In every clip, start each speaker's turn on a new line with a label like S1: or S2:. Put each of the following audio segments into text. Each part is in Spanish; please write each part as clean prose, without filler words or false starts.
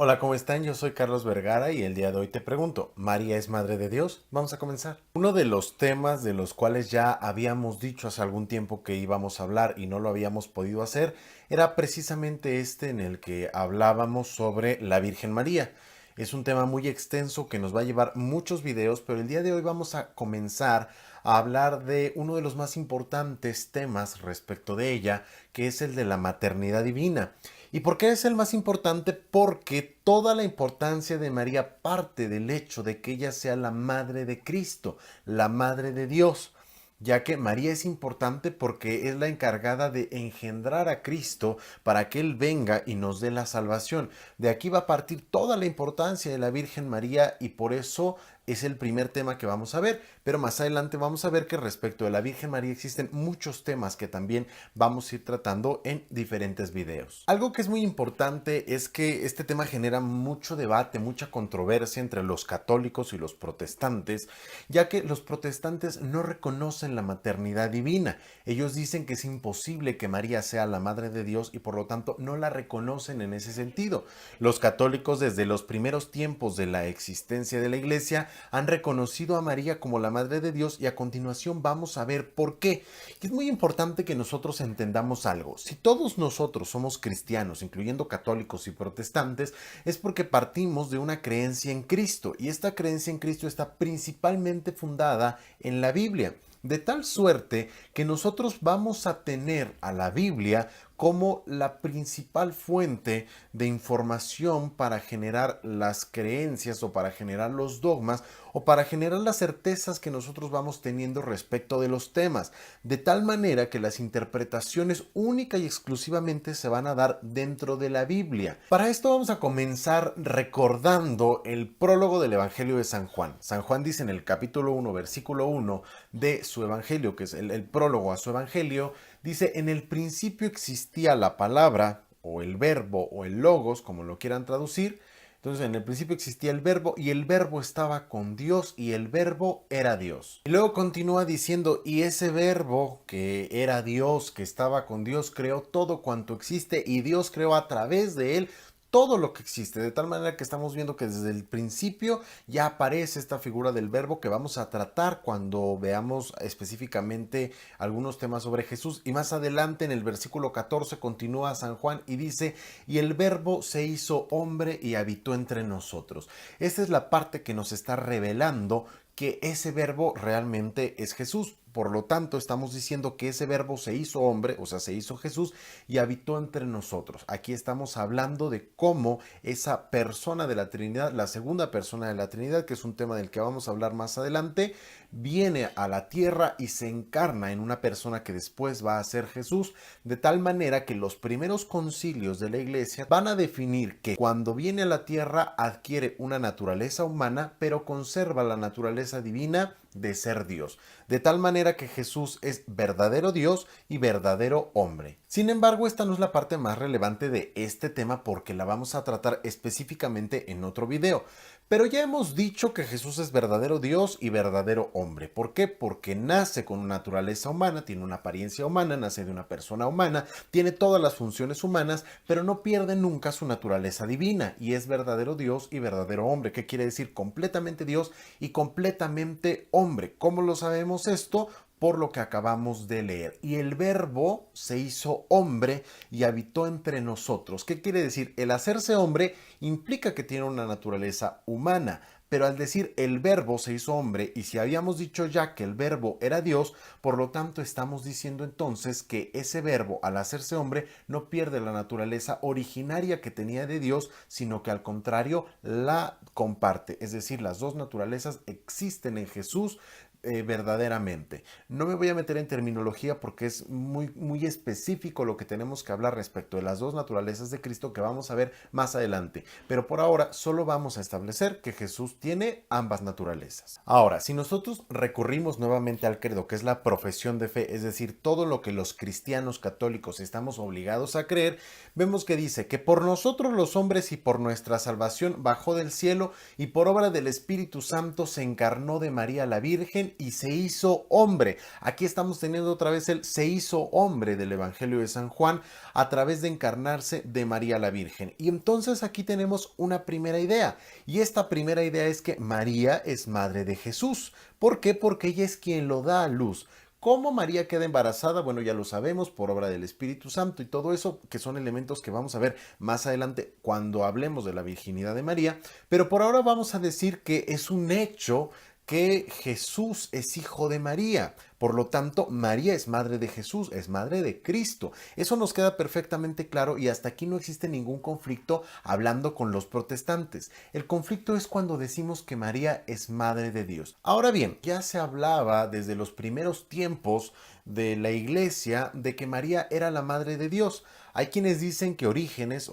S1: Hola, ¿cómo están? Yo soy Carlos Vergara y el día de hoy te pregunto, ¿María es Madre de Dios? Vamos a comenzar. Uno de los temas de los cuales ya habíamos dicho hace algún tiempo que íbamos a hablar y no lo habíamos podido hacer era precisamente este en el que hablábamos sobre la Virgen María. Es un tema muy extenso que nos va a llevar muchos videos, pero el día de hoy vamos a comenzar a hablar de uno de los más importantes temas respecto de ella, que es el de la maternidad divina. ¿Y por qué es el más importante? Porque toda la importancia de María parte del hecho de que ella sea la madre de Cristo, la madre de Dios, ya que María es importante porque es la encargada de engendrar a Cristo para que Él venga y nos dé la salvación. De aquí va a partir toda la importancia de la Virgen María y por eso es el primer tema que vamos a ver, pero más adelante vamos a ver que respecto de la Virgen María existen muchos temas que también vamos a ir tratando en diferentes videos. Algo que es muy importante es que este tema genera mucho debate, mucha controversia entre los católicos y los protestantes, ya que los protestantes no reconocen la maternidad divina. Ellos dicen que es imposible que María sea la madre de Dios y por lo tanto no la reconocen en ese sentido. Los católicos desde los primeros tiempos de la existencia de la iglesia han reconocido a María como la Madre de Dios y a continuación vamos a ver por qué. Y es muy importante que nosotros entendamos algo. Si todos nosotros somos cristianos, incluyendo católicos y protestantes, es porque partimos de una creencia en Cristo y esta creencia en Cristo está principalmente fundada en la Biblia. De tal suerte que nosotros vamos a tener a la Biblia como la principal fuente de información para generar las creencias o para generar los dogmas o para generar las certezas que nosotros vamos teniendo respecto de los temas, de tal manera que las interpretaciones única y exclusivamente se van a dar dentro de la Biblia. Para esto vamos a comenzar recordando el prólogo del Evangelio de San Juan. San Juan dice en el capítulo 1, versículo 1 de su Evangelio, que es el prólogo a su Evangelio, dice, en el principio existía la palabra, o el verbo, o el logos, como lo quieran traducir. Entonces, en el principio existía el verbo, y el verbo estaba con Dios, y el verbo era Dios. Y luego continúa diciendo, y ese verbo que era Dios, que estaba con Dios, creó todo cuanto existe, y Dios creó a través de él todo lo que existe, de tal manera que estamos viendo que desde el principio ya aparece esta figura del verbo que vamos a tratar cuando veamos específicamente algunos temas sobre Jesús. Y más adelante en el versículo 14 continúa San Juan y dice, y el verbo se hizo hombre y habitó entre nosotros. Esta es la parte que nos está revelando que ese verbo realmente es Jesús. Por lo tanto, estamos diciendo que ese verbo se hizo hombre, o sea, se hizo Jesús y habitó entre nosotros. Aquí estamos hablando de cómo esa persona de la Trinidad, la segunda persona de la Trinidad, que es un tema del que vamos a hablar más adelante, viene a la tierra y se encarna en una persona que después va a ser Jesús, de tal manera que los primeros concilios de la iglesia van a definir que cuando viene a la tierra adquiere una naturaleza humana, pero conserva la naturaleza divina de ser Dios, de tal manera que Jesús es verdadero Dios y verdadero hombre. Sin embargo, esta no es la parte más relevante de este tema porque la vamos a tratar específicamente en otro video. Pero ya hemos dicho que Jesús es verdadero Dios y verdadero hombre. ¿Por qué? Porque nace con una naturaleza humana, tiene una apariencia humana, nace de una persona humana, tiene todas las funciones humanas, pero no pierde nunca su naturaleza divina y es verdadero Dios y verdadero hombre. ¿Qué quiere decir? Completamente Dios y completamente hombre. ¿Cómo lo sabemos esto? Por lo que acabamos de leer. Y el verbo se hizo hombre y habitó entre nosotros. ¿Qué quiere decir? El hacerse hombre implica que tiene una naturaleza humana, pero al decir el verbo se hizo hombre, y si habíamos dicho ya que el verbo era Dios, por lo tanto estamos diciendo entonces que ese verbo al hacerse hombre no pierde la naturaleza originaria que tenía de Dios, sino que al contrario la comparte. Es decir, las dos naturalezas existen en Jesús verdaderamente. No me voy a meter en terminología porque es muy específico lo que tenemos que hablar respecto de las dos naturalezas de Cristo que vamos a ver más adelante. Pero por ahora solo vamos a establecer que Jesús tiene ambas naturalezas. Ahora, si nosotros recurrimos nuevamente al credo, que es la profesión de fe, es decir, todo lo que los cristianos católicos estamos obligados a creer, vemos que dice que por nosotros los hombres y por nuestra salvación bajó del cielo y por obra del Espíritu Santo se encarnó de María la Virgen virgen y se hizo hombre. Aquí estamos teniendo otra vez el se hizo hombre del Evangelio de San Juan a través de encarnarse de María la Virgen. Y entonces aquí tenemos una primera idea. Y esta primera idea es que María es madre de Jesús. ¿Por qué? Porque ella es quien lo da a luz. ¿Cómo María queda embarazada? Bueno, ya lo sabemos por obra del Espíritu Santo y todo eso, que son elementos que vamos a ver más adelante cuando hablemos de la virginidad de María. Pero por ahora vamos a decir que es un hecho que Jesús es hijo de María. Por lo tanto, María es madre de Jesús, es madre de Cristo. Eso nos queda perfectamente claro y hasta aquí no existe ningún conflicto hablando con los protestantes. El conflicto es cuando decimos que María es madre de Dios. Ahora bien, ya se hablaba desde los primeros tiempos de la iglesia de que María era la madre de Dios. Hay quienes dicen que Orígenes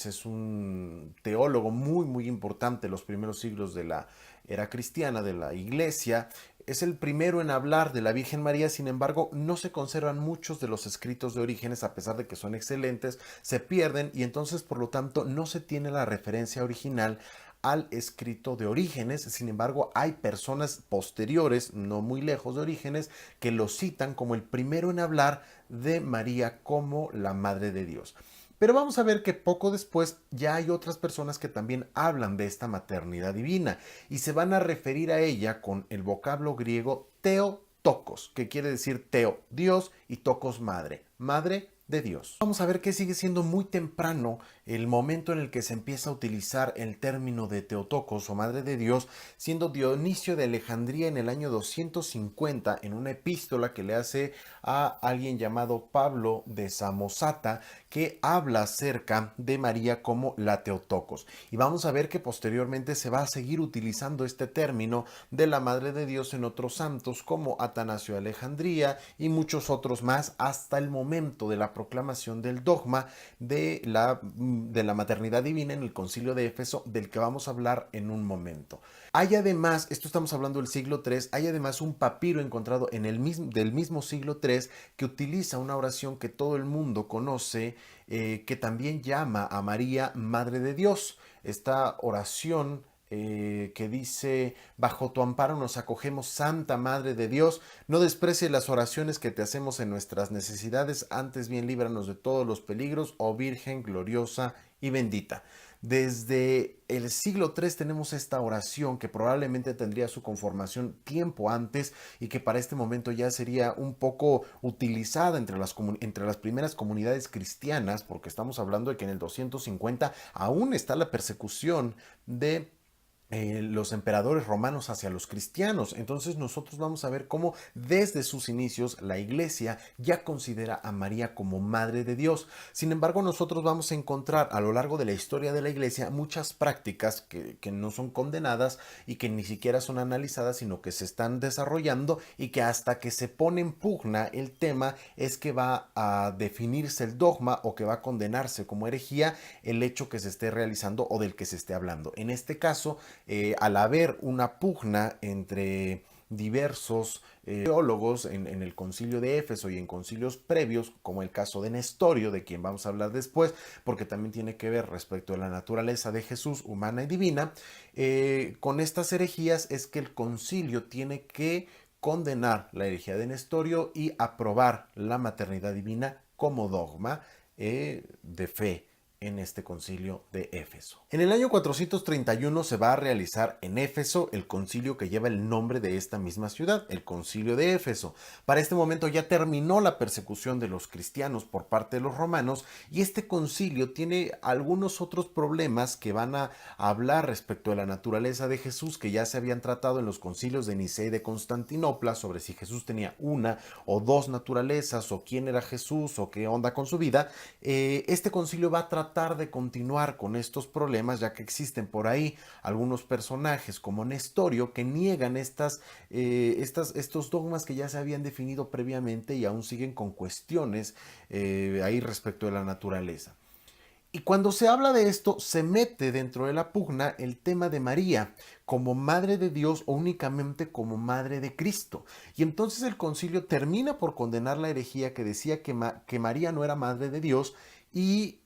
S1: es un teólogo muy importante en los primeros siglos de la era cristiana, de la iglesia, es el primero en hablar de la Virgen María. Sin embargo, no se conservan muchos de los escritos de Orígenes, a pesar de que son excelentes, se pierden y entonces por lo tanto no se tiene la referencia original al escrito de Orígenes. Sin embargo, hay personas posteriores, no muy lejos de Orígenes, que lo citan como el primero en hablar de María como la Madre de Dios. Pero vamos a ver que poco después ya hay otras personas que también hablan de esta maternidad divina y se van a referir a ella con el vocablo griego Theotokos, que quiere decir Teo, Dios, y Tokos, madre, madre de Dios. Vamos a ver que sigue siendo muy temprano el momento en el que se empieza a utilizar el término de Theotokos o Madre de Dios, siendo Dionisio de Alejandría en el año 250 en una epístola que le hace a alguien llamado Pablo de Samosata, que habla acerca de María como la Theotokos. Y vamos a ver que posteriormente se va a seguir utilizando este término de la Madre de Dios en otros santos como Atanasio de Alejandría y muchos otros más hasta el momento de la proclamación del dogma de la maternidad divina en el Concilio de Éfeso, del que vamos a hablar en un momento. Hay además, esto estamos hablando del siglo III, hay además un papiro encontrado en del mismo siglo III que utiliza una oración que todo el mundo conoce, que también llama a María Madre de Dios. Esta oración que dice: bajo tu amparo nos acogemos, Santa Madre de Dios, no desprecies las oraciones que te hacemos en nuestras necesidades, antes bien líbranos de todos los peligros, oh Virgen gloriosa y bendita. Desde el siglo III tenemos esta oración que probablemente tendría su conformación tiempo antes y que para este momento ya sería un poco utilizada entre las primeras comunidades cristianas, porque estamos hablando de que en el 250 aún está la persecución de los emperadores romanos hacia los cristianos. Entonces nosotros vamos a ver cómo desde sus inicios la iglesia ya considera a María como Madre de Dios. Sin embargo, nosotros vamos a encontrar a lo largo de la historia de la iglesia muchas prácticas que no son condenadas y que ni siquiera son analizadas, sino que se están desarrollando y que hasta que se pone en pugna el tema es que va a definirse el dogma o que va a condenarse como herejía el hecho que se esté realizando o del que se esté hablando. En este caso, al haber una pugna entre diversos teólogos en el concilio de Éfeso y en concilios previos, como el caso de Nestorio, de quien vamos a hablar después, porque también tiene que ver respecto a la naturaleza de Jesús, humana y divina, con estas herejías es que el concilio tiene que condenar la herejía de Nestorio y aprobar la maternidad divina como dogma de fe en este concilio de Éfeso. En el año 431 se va a realizar en Éfeso el concilio que lleva el nombre de esta misma ciudad, el concilio de Éfeso. Para este momento ya terminó la persecución de los cristianos por parte de los romanos y este concilio tiene algunos otros problemas que van a hablar respecto a la naturaleza de Jesús, que ya se habían tratado en los concilios de Nicea y de Constantinopla, sobre si Jesús tenía una o dos naturalezas o quién era Jesús o qué onda con su vida. Este concilio va a tratar de continuar con estos problemas, ya que existen por ahí algunos personajes como Nestorio que niegan estos dogmas que ya se habían definido previamente y aún siguen con cuestiones ahí respecto de la naturaleza. Y cuando se habla de esto, se mete dentro de la pugna el tema de María como Madre de Dios o únicamente como Madre de Cristo. Y entonces el concilio termina por condenar la herejía que decía que María no era Madre de Dios y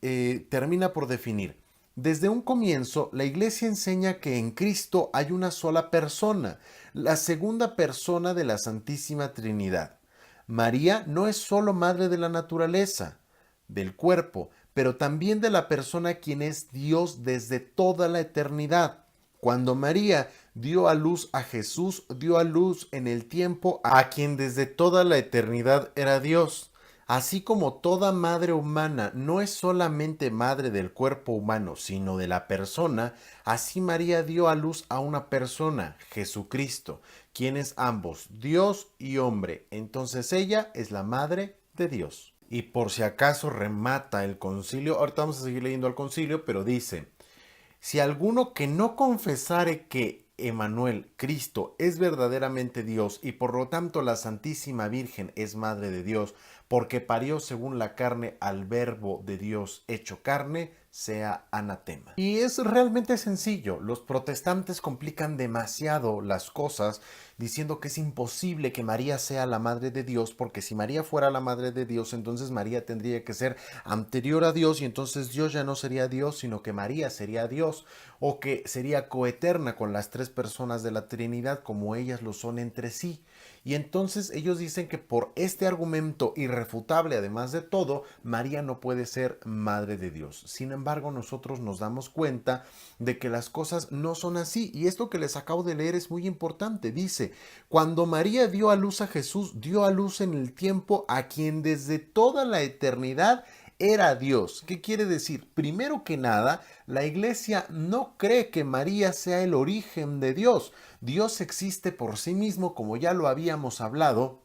S1: termina por definir: Desde un comienzo, la Iglesia enseña que en Cristo hay una sola persona, la segunda persona de la Santísima Trinidad. María no es solo madre de la naturaleza, del cuerpo, pero también de la persona quien es Dios desde toda la eternidad. Cuando María dio a luz a Jesús, dio a luz en el tiempo a quien desde toda la eternidad era Dios. Así como toda madre humana no es solamente madre del cuerpo humano, sino de la persona, así María dio a luz a una persona, Jesucristo, quien es ambos, Dios y hombre. Entonces ella es la madre de Dios. Y por si acaso remata el concilio, ahorita vamos a seguir leyendo el concilio, pero dice: si alguno que no confesare que Emmanuel, Cristo, es verdaderamente Dios y por lo tanto la Santísima Virgen es Madre de Dios, porque parió según la carne al Verbo de Dios hecho carne, sea anatema. Y es realmente sencillo. Los protestantes complican demasiado las cosas diciendo que es imposible que María sea la Madre de Dios, porque si María fuera la Madre de Dios, entonces María tendría que ser anterior a Dios y entonces Dios ya no sería Dios, sino que María sería Dios, o que sería coeterna con las tres personas de la Trinidad como ellas lo son entre sí. Y entonces ellos dicen que por este argumento irrefutable, además de todo, María no puede ser Madre de Dios. Sin embargo, nosotros nos damos cuenta de que las cosas no son así. Y esto que les acabo de leer es muy importante. Dice: cuando María dio a luz a Jesús, dio a luz en el tiempo a quien desde toda la eternidad era Dios. ¿Qué quiere decir? Primero que nada, la Iglesia no cree que María sea el origen de Dios. Dios existe por sí mismo, como ya lo habíamos hablado,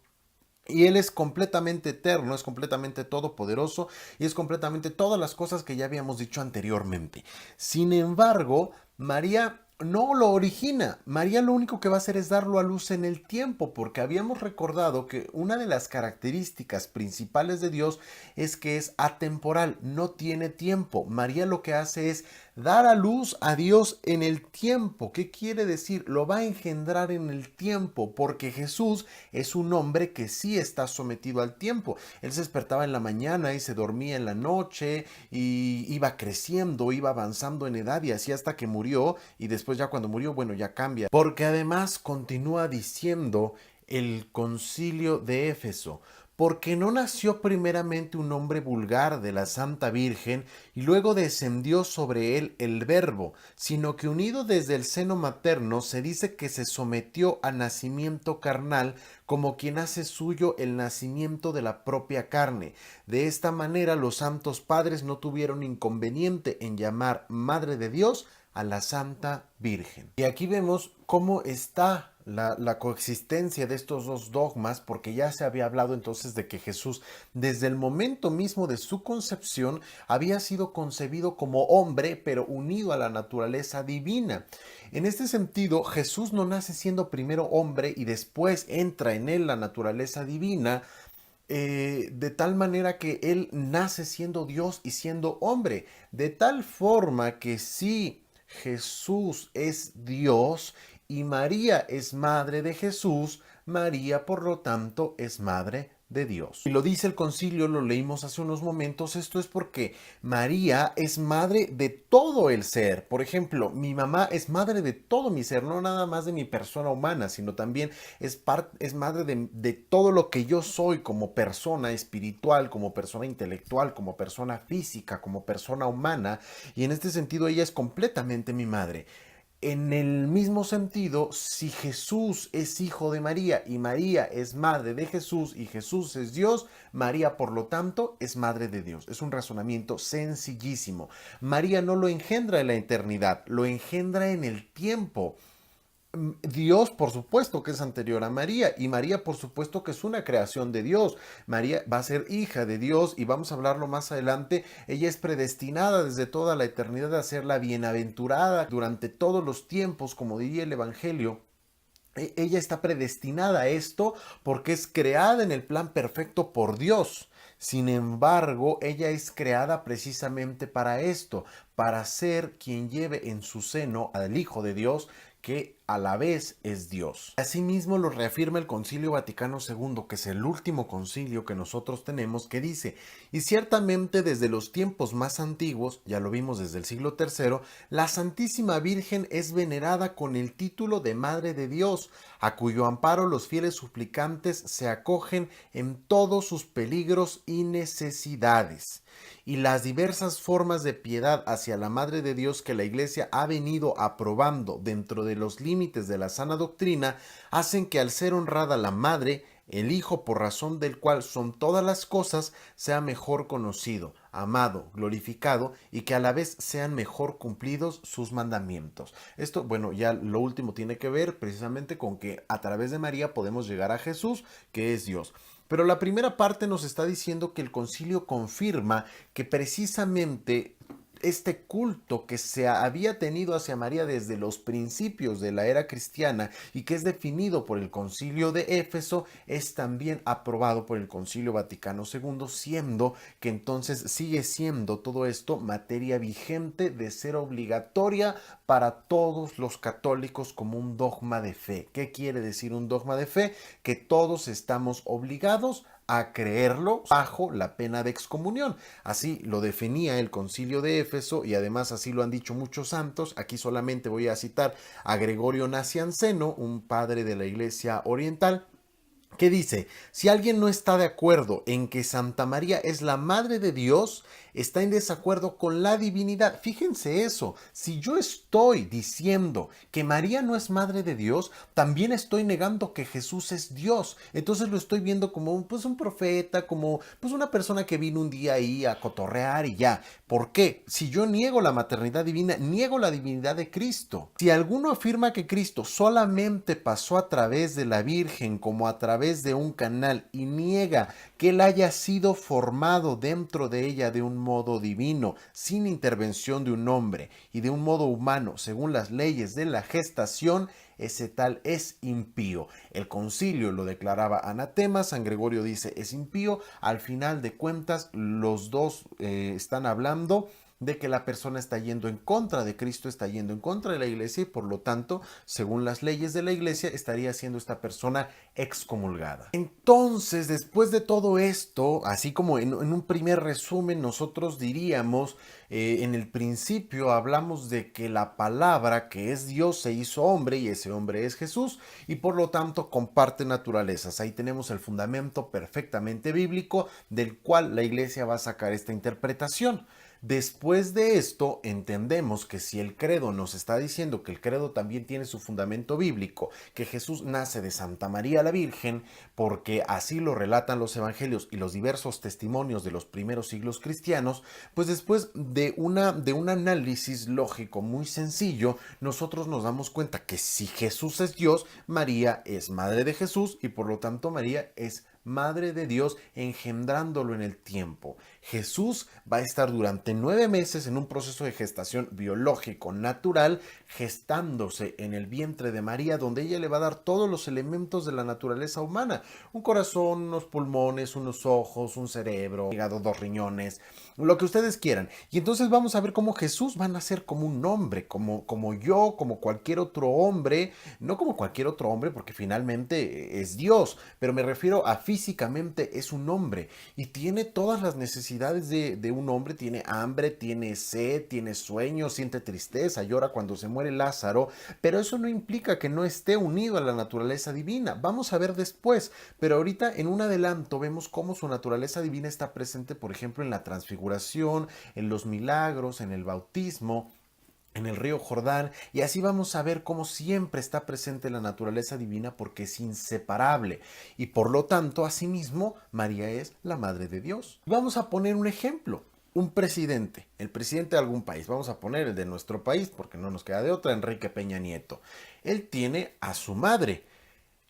S1: y Él es completamente eterno, es completamente todopoderoso y es completamente todas las cosas que ya habíamos dicho anteriormente. Sin embargo, María no lo origina. María lo único que va a hacer es darlo a luz en el tiempo, porque habíamos recordado que una de las características principales de Dios es que es atemporal, no tiene tiempo. María lo que hace es dar a luz a Dios en el tiempo. ¿Qué quiere decir? Lo va a engendrar en el tiempo, porque Jesús es un hombre que sí está sometido al tiempo. Él se despertaba en la mañana y se dormía en la noche y iba creciendo, iba avanzando en edad y así hasta que murió, y después ya cuando murió, bueno, ya cambia. Porque además continúa diciendo el concilio de Éfeso: porque no nació primeramente un hombre vulgar de la Santa Virgen y luego descendió sobre él el Verbo, sino que unido desde el seno materno se dice que se sometió a nacimiento carnal, como quien hace suyo el nacimiento de la propia carne. De esta manera los santos padres no tuvieron inconveniente en llamar Madre de Dios a la Santa Virgen. Y aquí vemos cómo está la coexistencia de estos dos dogmas, porque ya se había hablado entonces de que Jesús, desde el momento mismo de su concepción, había sido concebido como hombre, pero unido a la naturaleza divina. En este sentido, Jesús no nace siendo primero hombre y después entra en él la naturaleza divina, de tal manera que él nace siendo Dios y siendo hombre, de tal forma que sí, Jesús es Dios y María es madre de Jesús, María por lo tanto es madre de Dios. Y lo dice el concilio, lo leímos hace unos momentos. Esto es porque María es madre de todo el ser. Por ejemplo, mi mamá es madre de todo mi ser, no nada más de mi persona humana, sino también es madre de todo lo que yo soy como persona espiritual, como persona intelectual, como persona física, como persona humana. Y en este sentido ella es completamente mi madre. En el mismo sentido, si Jesús es hijo de María y María es madre de Jesús y Jesús es Dios, María por lo tanto es madre de Dios. Es un razonamiento sencillísimo. María no lo engendra en la eternidad, lo engendra en el tiempo. Dios, por supuesto que es anterior a María, y María, por supuesto que es una creación de Dios. María va a ser hija de Dios y vamos a hablarlo más adelante. Ella es predestinada desde toda la eternidad a ser la bienaventurada durante todos los tiempos, como diría el Evangelio. Ella está predestinada a esto porque es creada en el plan perfecto por Dios. Sin embargo, ella es creada precisamente para esto, para ser quien lleve en su seno al Hijo de Dios, que a la vez es Dios. Asimismo lo reafirma el Concilio Vaticano II, que es el último concilio que nosotros tenemos, que dice: y ciertamente desde los tiempos más antiguos, ya lo vimos desde el siglo III, la Santísima Virgen es venerada con el título de Madre de Dios, a cuyo amparo los fieles suplicantes se acogen en todos sus peligros y necesidades. Y las diversas formas de piedad hacia la Madre de Dios que la Iglesia ha venido aprobando dentro de los límites de la sana doctrina hacen que, al ser honrada la Madre, el Hijo, por razón del cual son todas las cosas, sea mejor conocido, amado, glorificado, y que a la vez sean mejor cumplidos sus mandamientos. Esto, bueno, ya lo último tiene que ver precisamente con que a través de María podemos llegar a Jesús, que es Dios. Pero la primera parte nos está diciendo que el concilio confirma que precisamente este culto que se había tenido hacia María desde los principios de la era cristiana y que es definido por el Concilio de Éfeso, es también aprobado por el Concilio Vaticano II, siendo que entonces sigue siendo todo esto materia vigente de ser obligatoria para todos los católicos como un dogma de fe. ¿Qué quiere decir un dogma de fe? Que todos estamos obligados a creerlo bajo la pena de excomunión. Así lo definía el Concilio de Éfeso, y además así lo han dicho muchos santos. Aquí solamente voy a citar a Gregorio Nacianceno, un padre de la Iglesia Oriental, que dice: si alguien no está de acuerdo en que Santa María es la Madre de Dios, está en desacuerdo con la divinidad. Fíjense eso, si yo estoy diciendo que María no es Madre de Dios, también estoy negando que Jesús es Dios. Entonces lo estoy viendo como un profeta, como una persona que vino un día ahí a cotorrear y ya. ¿Por qué? Si yo niego la maternidad divina, niego la divinidad de Cristo. Si alguno afirma que Cristo solamente pasó a través de la Virgen como a través de un canal y niega que él haya sido formado dentro de ella de un modo divino, sin intervención de un hombre, y de un modo humano, según las leyes de la gestación, ese tal es impío. El concilio lo declaraba anatema, San Gregorio dice es impío. Al final de cuentas, los dos están hablando de que la persona está yendo en contra de Cristo, está yendo en contra de la Iglesia, y por lo tanto, según las leyes de la Iglesia, estaría siendo esta persona excomulgada. Entonces, después de todo esto, así como en un primer resumen, nosotros diríamos, en el principio hablamos de que la palabra, que es Dios, se hizo hombre, y ese hombre es Jesús, y por lo tanto comparte naturalezas. Ahí tenemos el fundamento perfectamente bíblico del cual la Iglesia va a sacar esta interpretación. Después de esto, entendemos que si el credo nos está diciendo que el credo también tiene su fundamento bíblico, que Jesús nace de Santa María la Virgen, porque así lo relatan los evangelios y los diversos testimonios de los primeros siglos cristianos, pues después de un análisis lógico muy sencillo, nosotros nos damos cuenta que si Jesús es Dios, María es madre de Jesús, y por lo tanto María es Madre de Dios, engendrándolo en el tiempo. Jesús va a estar durante 9 meses en un proceso de gestación biológico natural, gestándose en el vientre de María, donde ella le va a dar todos los elementos de la naturaleza humana: un corazón, unos pulmones, unos ojos, un cerebro, un hígado, 2 riñones, lo que ustedes quieran. Y entonces vamos a ver cómo Jesús va a nacer como un hombre, como yo, como cualquier otro hombre, no como cualquier otro hombre porque finalmente es Dios, pero me refiero a físicamente es un hombre y tiene todas las necesidades de un hombre. Tiene hambre, tiene sed, tiene sueño, siente tristeza, llora cuando se muere Lázaro, pero eso no implica que no esté unido a la naturaleza divina. Vamos a ver después, pero ahorita en un adelanto vemos cómo su naturaleza divina está presente, por ejemplo, en la transfiguración, en los milagros, en el bautismo, en el río Jordán, y así vamos a ver cómo siempre está presente la naturaleza divina, porque es inseparable, y por lo tanto, asimismo, María es la Madre de Dios. Vamos a poner un ejemplo: un presidente, el presidente de algún país, vamos a poner el de nuestro país porque no nos queda de otra, Enrique Peña Nieto. Él tiene a su madre,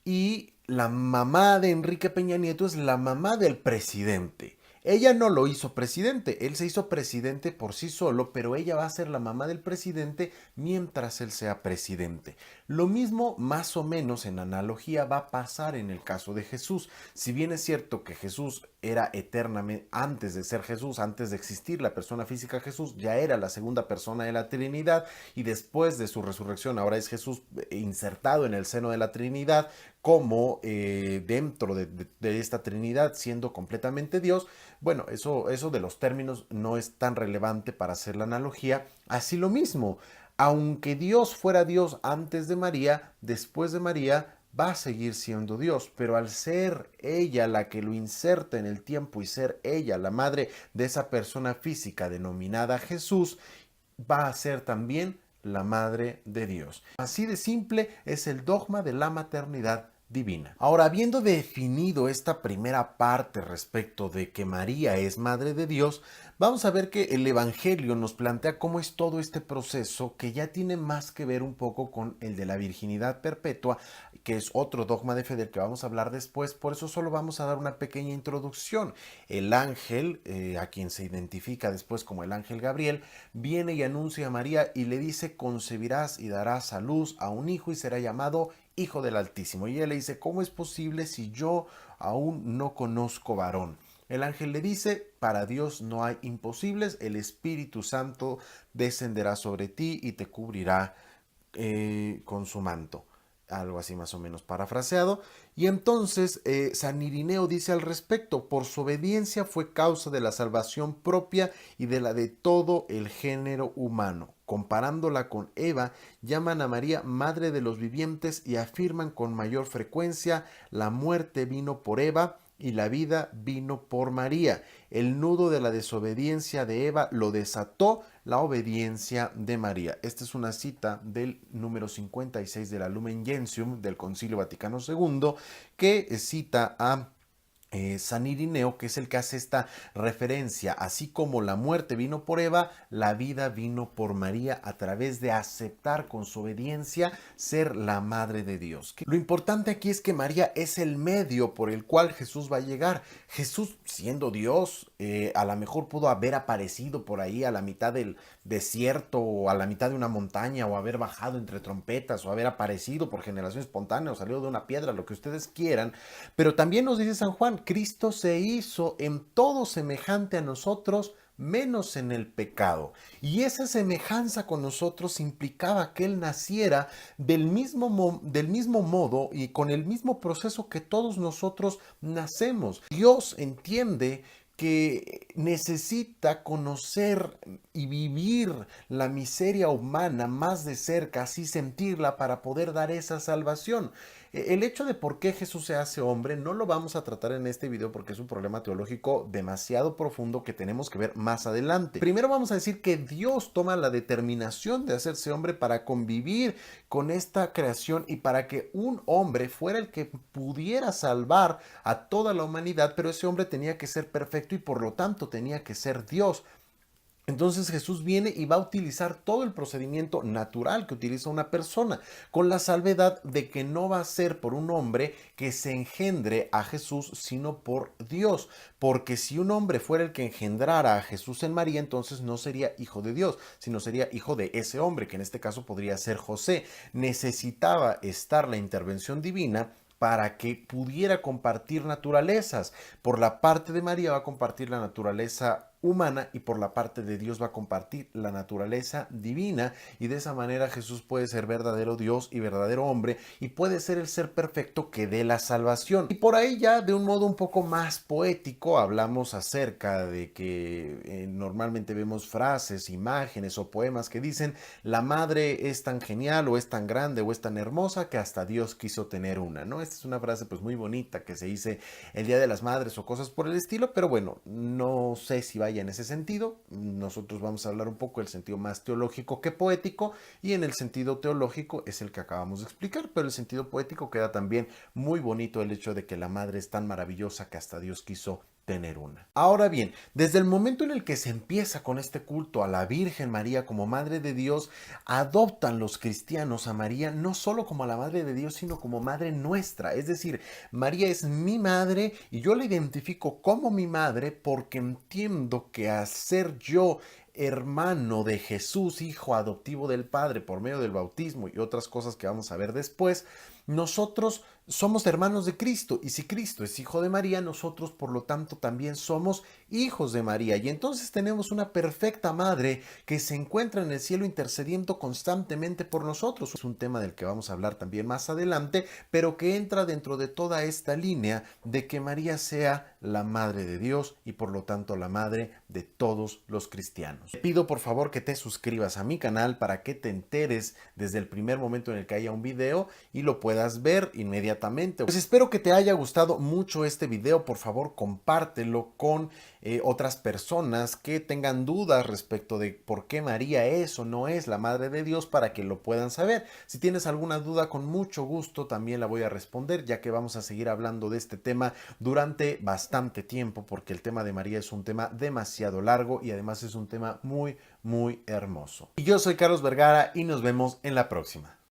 S1: y la mamá de Enrique Peña Nieto es la mamá del presidente. Ella no lo hizo presidente, él se hizo presidente por sí solo, pero ella va a ser la mamá del presidente mientras él sea presidente. Lo mismo, más o menos en analogía, va a pasar en el caso de Jesús. Si bien es cierto que Jesús era eternamente, antes de ser Jesús, antes de existir la persona física Jesús, ya era la segunda persona de la Trinidad, y después de su resurrección ahora es Jesús insertado en el seno de la Trinidad como dentro de esta Trinidad, siendo completamente Dios. Bueno, eso de los términos no es tan relevante para hacer la analogía. Así lo mismo, aunque Dios fuera Dios antes de María, después de María va a seguir siendo Dios, pero al ser ella la que lo inserta en el tiempo y ser ella la madre de esa persona física denominada Jesús, va a ser también la madre de Dios. Así de simple es el dogma de la maternidad divina. Ahora, habiendo definido esta primera parte respecto de que María es madre de Dios, vamos a ver que el Evangelio nos plantea cómo es todo este proceso, que ya tiene más que ver un poco con el de la virginidad perpetua, que es otro dogma de fe del que vamos a hablar después. Por eso solo vamos a dar una pequeña introducción. El ángel, a quien se identifica después como el ángel Gabriel, viene y anuncia a María y le dice: concebirás y darás a luz a un hijo y será llamado Hijo del Altísimo. Y ella le dice: ¿cómo es posible si yo aún no conozco varón? El ángel le dice: para Dios no hay imposibles, el Espíritu Santo descenderá sobre ti y te cubrirá con su manto. Algo así más o menos parafraseado. Y entonces San Irineo dice al respecto: por su obediencia fue causa de la salvación propia y de la de todo el género humano. Comparándola con Eva, llaman a María madre de los vivientes y afirman con mayor frecuencia: la muerte vino por Eva y la vida vino por María. El nudo de la desobediencia de Eva lo desató la obediencia de María. Esta es una cita del número 56 de la Lumen Gentium del Concilio Vaticano II, que cita a San Irineo, que es el que hace esta referencia: así como la muerte vino por Eva, la vida vino por María, a través de aceptar con su obediencia ser la madre de Dios. Lo importante aquí es que María es el medio por el cual Jesús va a llegar. Jesús, siendo Dios, a lo mejor pudo haber aparecido por ahí a la mitad del desierto, o a la mitad de una montaña, o haber bajado entre trompetas, o haber aparecido por generación espontánea, o salido de una piedra, lo que ustedes quieran. Pero también nos dice San Juan: Cristo se hizo en todo semejante a nosotros, menos en el pecado. Y esa semejanza con nosotros implicaba que Él naciera del mismo modo y con el mismo proceso que todos nosotros nacemos. Dios entiende que necesita conocer y vivir la miseria humana más de cerca, así sentirla, para poder dar esa salvación. El hecho de por qué Jesús se hace hombre no lo vamos a tratar en este video, porque es un problema teológico demasiado profundo que tenemos que ver más adelante. Primero vamos a decir que Dios toma la determinación de hacerse hombre para convivir con esta creación y para que un hombre fuera el que pudiera salvar a toda la humanidad, pero ese hombre tenía que ser perfecto y por lo tanto tenía que ser Dios. Entonces Jesús viene y va a utilizar todo el procedimiento natural que utiliza una persona, con la salvedad de que no va a ser por un hombre que se engendre a Jesús, sino por Dios. Porque si un hombre fuera el que engendrara a Jesús en María, entonces no sería hijo de Dios, sino sería hijo de ese hombre, que en este caso podría ser José. Necesitaba estar la intervención divina para que pudiera compartir naturalezas. Por la parte de María va a compartir la naturaleza humana y por la parte de Dios va a compartir la naturaleza divina, y de esa manera Jesús puede ser verdadero Dios y verdadero hombre, y puede ser el ser perfecto que dé la salvación. Y por ahí ya de un modo un poco más poético hablamos acerca de que normalmente vemos frases, imágenes o poemas que dicen: la madre es tan genial o es tan grande o es tan hermosa que hasta Dios quiso tener una, ¿no? Esta es una frase pues muy bonita que se dice el Día de las Madres o cosas por el estilo, pero bueno, no sé si vaya en ese sentido. Nosotros vamos a hablar un poco del sentido más teológico que poético, y en el sentido teológico es el que acabamos de explicar, pero el sentido poético queda también muy bonito, el hecho de que la madre es tan maravillosa que hasta Dios quiso tener una. Ahora bien, desde el momento en el que se empieza con este culto a la Virgen María como Madre de Dios, adoptan los cristianos a María no solo como a la Madre de Dios, sino como Madre nuestra. Es decir, María es mi madre y yo la identifico como mi madre porque entiendo que al ser yo hermano de Jesús, hijo adoptivo del Padre por medio del bautismo y otras cosas que vamos a ver después, nosotros somos hermanos de Cristo, y si Cristo es hijo de María, nosotros por lo tanto también somos hijos de María, y entonces tenemos una perfecta madre que se encuentra en el cielo intercediendo constantemente por nosotros. Es un tema del que vamos a hablar también más adelante, pero que entra dentro de toda esta línea de que María sea la madre de Dios y por lo tanto la madre de todos los cristianos. Te pido por favor que te suscribas a mi canal para que te enteres desde el primer momento en el que haya un video y lo puedas ver inmediatamente. Pues espero que te haya gustado mucho este video. Por favor, compártelo con otras personas que tengan dudas respecto de por qué María es o no es la Madre de Dios, para que lo puedan saber. Si tienes alguna duda, con mucho gusto también la voy a responder, ya que vamos a seguir hablando de este tema durante bastante tiempo, porque el tema de María es un tema demasiado largo y además es un tema muy, muy hermoso. Y yo soy Carlos Vergara y nos vemos en la próxima.